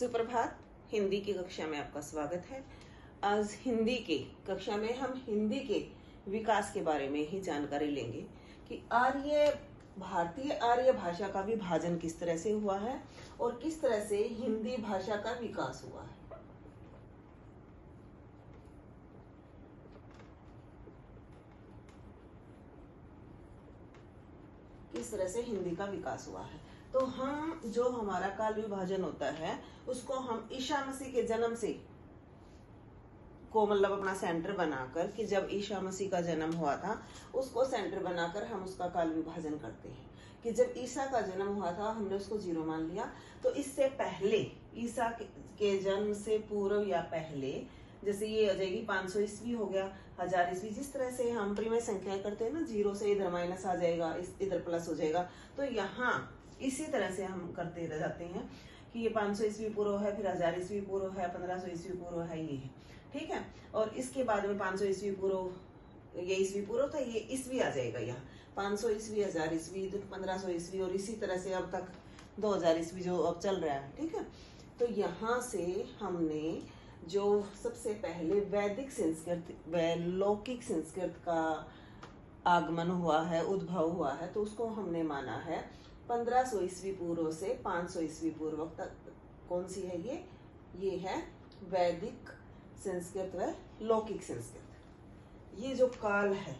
सुप्रभात। हिंदी की कक्षा में आपका स्वागत है। आज हिंदी के कक्षा में हम हिंदी के विकास के बारे में ही जानकारी लेंगे कि भारतीय आर्य भाषा का विभाजन किस तरह से हुआ है और किस तरह से हिंदी भाषा का विकास हुआ है। किस तरह से हिंदी का विकास हुआ है। तो हम जो हमारा काल विभाजन होता है उसको हम ईसा मसीह के जन्म से को मतलब अपना सेंटर बनाकर, कि जब ईसा मसीह का जन्म हुआ था उसको सेंटर बनाकर हम उसका काल विभाजन करते हैं। कि जब ईसा का जन्म हुआ था हमने उसको 0 मान लिया, तो इससे पहले ईसा के जन्म से पूर्व या पहले, जैसे ये आ जाएगी 500 ईस्वी हो गया, 1000 ईस्वी। जिस तरह से हम परिमेय संख्याएं करते हैं ना, 0 से इधर माइनस आ जाएगा, इधर प्लस हो जाएगा, तो यहाँ इसी तरह से हम करते रह जाते हैं कि ये 500 ईस्वी पूर्व है, फिर 1000 ईस्वी पूर्व है, 1500 ईस्वी पूर्व है, ये है, ठीक है। और इसके बाद में 500 ईस्वी पूर्व, ये ईस्वी पूर्व था, ये ईस्वी आ जाएगा यहाँ 500 ईस्वी, 1000 ईस्वी, 1500 ईस्वी, और इसी तरह से अब तक 2000 ईस्वी जो अब चल रहा है, ठीक है। तो यहाँ से हमने जो सबसे पहले वैदिक संस्कृत व लौकिक संस्कृत का आगमन हुआ है, उद्भव हुआ है, तो उसको हमने माना है 1500 ईस्वी पूर्व से 500 ईस्वी पूर्व तक। कौन सी है ये है वैदिक संस्कृत व लौकिक संस्कृत। ये जो काल है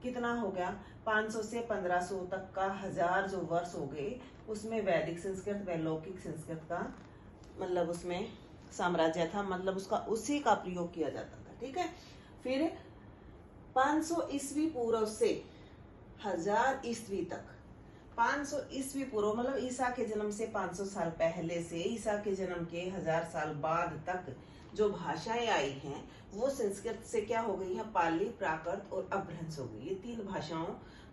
कितना हो गया, 500 से 1500 तक का 1000 जो वर्ष हो गए, उसमें वैदिक संस्कृत व लौकिक संस्कृत का मतलब उसमें साम्राज्य था, मतलब उसका उसी का प्रयोग किया जाता था, ठीक है। फिर 500 ईस्वी पूर्व से 1000 ईस्वी तक, 500 ईस्वी पूर्व मतलब ईसा के जन्म से 500 साल पहले से ईसा के जन्म के 1000 साल बाद तक जो भाषाएं आई हैं वो संस्कृत से क्या हो गई है, पाली, प्राकृत और अपभ्रंश हो गई। ये 3 भाषाओं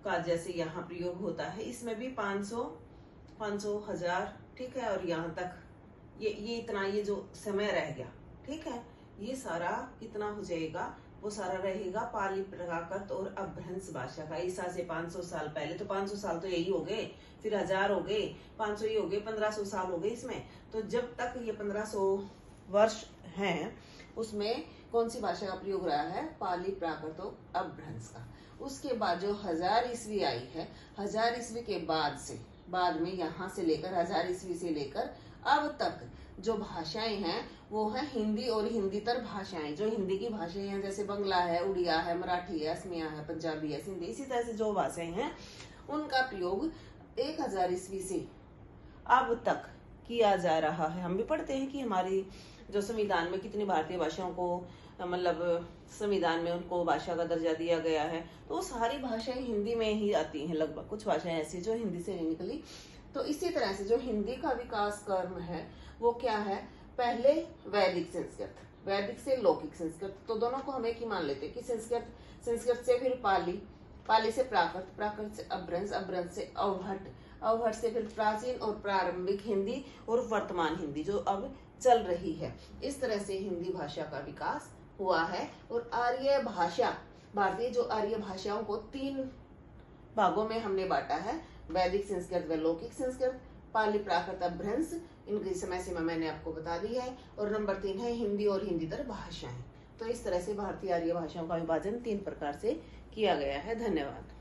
का जैसे यहाँ प्रयोग होता है, इसमें भी 500, 1000, ठीक है, और यहाँ तक ये इतना, ये जो समय रह गया, ठीक है, ये सारा कितना हो जाएगा, वो सारा रहेगा पाली, प्राकृत और अपभ्रंश भाषा का। ईसा से 500 साल पहले, तो 500 साल तो यही हो गए, फिर 1000 हो गए, 500 ये हो गए, 1500 साल हो गए इसमें। तो जब तक ये 1500 वर्ष हैं उसमें कौन सी भाषा का प्रयोग रहा है, पाली, प्राकृत और अपभ्रंश का। उसके बाद जो 1000 ईस्वी आई है, 1000 ईस्वी के बाद में यहाँ से लेकर 1000 ईस्वी से लेकर अब तक जो भाषाएं हैं वो है हिंदी और हिंदीतर भाषाएं। जो हिंदी की भाषाएं हैं जैसे बंगला है, उड़िया है, मराठी है, असमिया है, पंजाबी है, सिंधी, इसी तरह से जो भाषाएं हैं उनका प्रयोग 1000 ईस्वी से अब तक किया जा रहा है। हम भी पढ़ते हैं कि हमारी जो संविधान में कितनी भारतीय भाषाओं को मतलब संविधान में उनको भाषा का दर्जा दिया गया है, तो वो सारी भाषाएं हिंदी में ही आती हैं लगभग। कुछ भाषाएं ऐसी जो हिंदी से नहीं निकली। तो इसी तरह से जो हिंदी का विकास क्रम है वो क्या है, पहले वैदिक संस्कृत, वैदिक से लौकिक संस्कृत, तो दोनों को हम एक ही मान लेते हैं कि संस्कृत से फिर पाली से प्राकृत, प्राकृत से अपभ्रंश, अपभ्रंश से अवहट, अवहट से फिर प्राचीन और प्रारंभिक हिंदी और वर्तमान हिंदी जो अब चल रही है। इस तरह से हिंदी भाषा का विकास हुआ है। और आर्य भाषा, भारतीय जो आर्य भाषाओं को 3 भागों में हमने बांटा है, वैदिक संस्कृत व लौकिक संस्कृत, पाली, प्राकृत, अपभ्रंश, इनकी समय सीमा मैंने आपको बता दी है। और नंबर 3 है हिंदी और हिंदीतर भाषाएं। तो इस तरह से भारतीय आर्य भाषाओं का विभाजन 3 प्रकार से किया गया है। धन्यवाद।